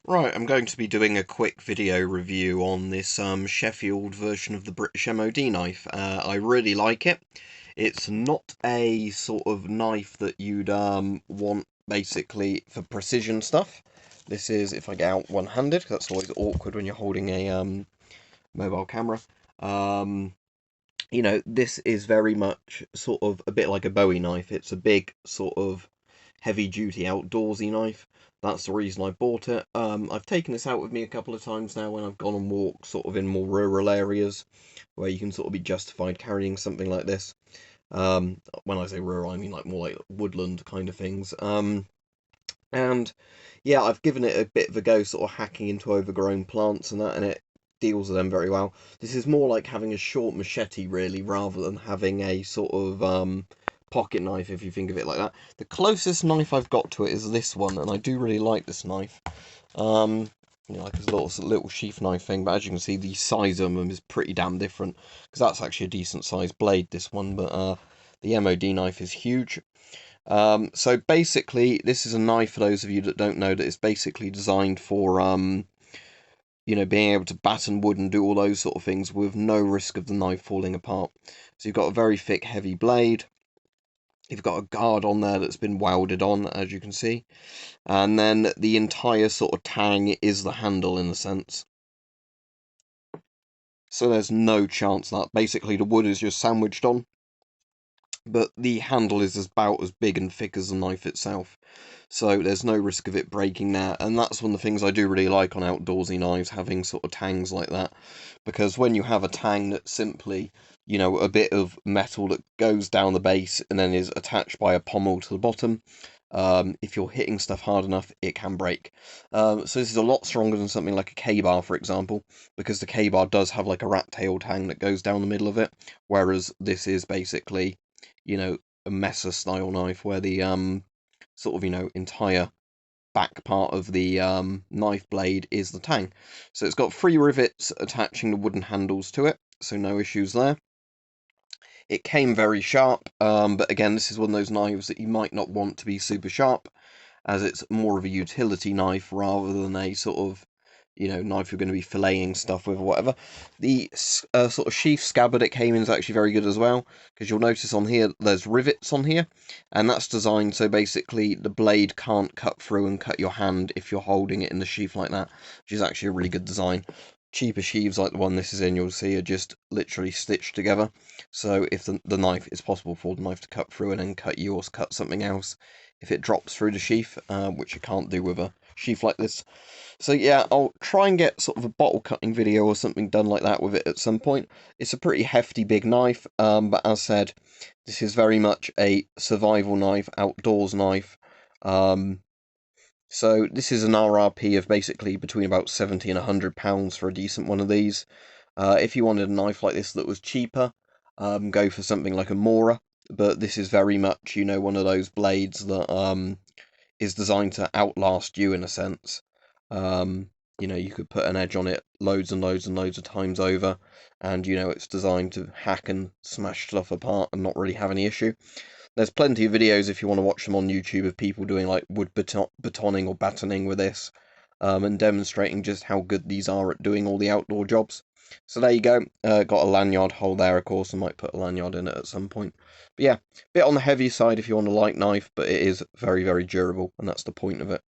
Right, I'm going to be doing a quick video review on this Sheffield version of the British MOD knife. I really like it. It's not a sort of knife that you'd want basically for precision stuff. This is, if I get out one-handed, 'cause that's always awkward when you're holding a mobile camera. Um, this is very much sort of a bit like a Bowie knife. It's a big sort of heavy-duty outdoorsy knife. That's the reason I bought it. I've taken this out with me a couple of times now when I've gone on walks sort of in more rural areas where you can sort of be justified carrying something like this. When I say rural, I mean like more like woodland kind of things. And yeah, I've given it a bit of a go, sort of hacking into overgrown plants and that, and it deals with them very well. This is more like having a short machete, really, rather than having a sort of pocket knife, if you think of it like that. The closest knife I've got to it is this one, and I do really like this knife. Like a little sheath knife thing, but as you can see, the size of them is pretty damn different, because that's actually a decent sized blade, this one, but the MOD knife is huge. So basically, this is a knife, for those of you that don't know, that is basically designed for, being able to batten wood and do all those sort of things with no risk of the knife falling apart. So you've got a very thick, heavy blade. You've got a guard on there that's been welded on, as you can see. And then the entire sort of tang is the handle, in a sense. So there's no chance that basically the wood is just sandwiched on, but the handle is about as big and thick as the knife itself, so there's no risk of it breaking there. And that's one of the things I do really like on outdoorsy knives, having sort of tangs like that, because when you have a tang that's simply, a bit of metal that goes down the base and then is attached by a pommel to the bottom, if you're hitting stuff hard enough, it can break. So this is a lot stronger than something like a KABAR, for example, because the KABAR does have like a rat tail tang that goes down the middle of it, whereas this is basically, a Messer style knife where the sort of, entire back part of the knife blade is the tang. So it's got 3 rivets attaching the wooden handles to it, so no issues there. It came very sharp, but again, this is one of those knives that you might not want to be super sharp, as it's more of a utility knife rather than a sort of, knife you're going to be filleting stuff with or whatever. The sort of sheath scabbard it came in is actually very good as well, because you'll notice on here there's rivets on here, and that's designed so basically the blade can't cut through and cut your hand if you're holding it in the sheath like that, which is actually a really good design. Cheaper sheaves like the one this is in, you'll see, are just literally stitched together, so if the knife, it's possible for the knife to cut through and then cut you or cut something else if it drops through the sheath, which you can't do with a sheath like this. So yeah, I'll try and get sort of a bottle cutting video or something done like that with it at some point. It's a pretty hefty big knife, but as said, this is very much a survival knife, outdoors knife. So this is an RRP of basically between about 70 and £100 for a decent one of these. If you wanted a knife like this that was cheaper, go for something like a Mora, but this is very much, one of those blades that is designed to outlast you in a sense. You could put an edge on it loads and loads and loads of times over, and it's designed to hack and smash stuff apart and not really have any issue. There's plenty of videos, if you want to watch them on YouTube, of people doing like wood batoning or battening with this, and demonstrating just how good these are at doing all the outdoor jobs. So there you go. Got a lanyard hole there, of course. I might put a lanyard in it at some point. But yeah, bit on the heavy side if you want a light knife, but it is very, very durable, and that's the point of it.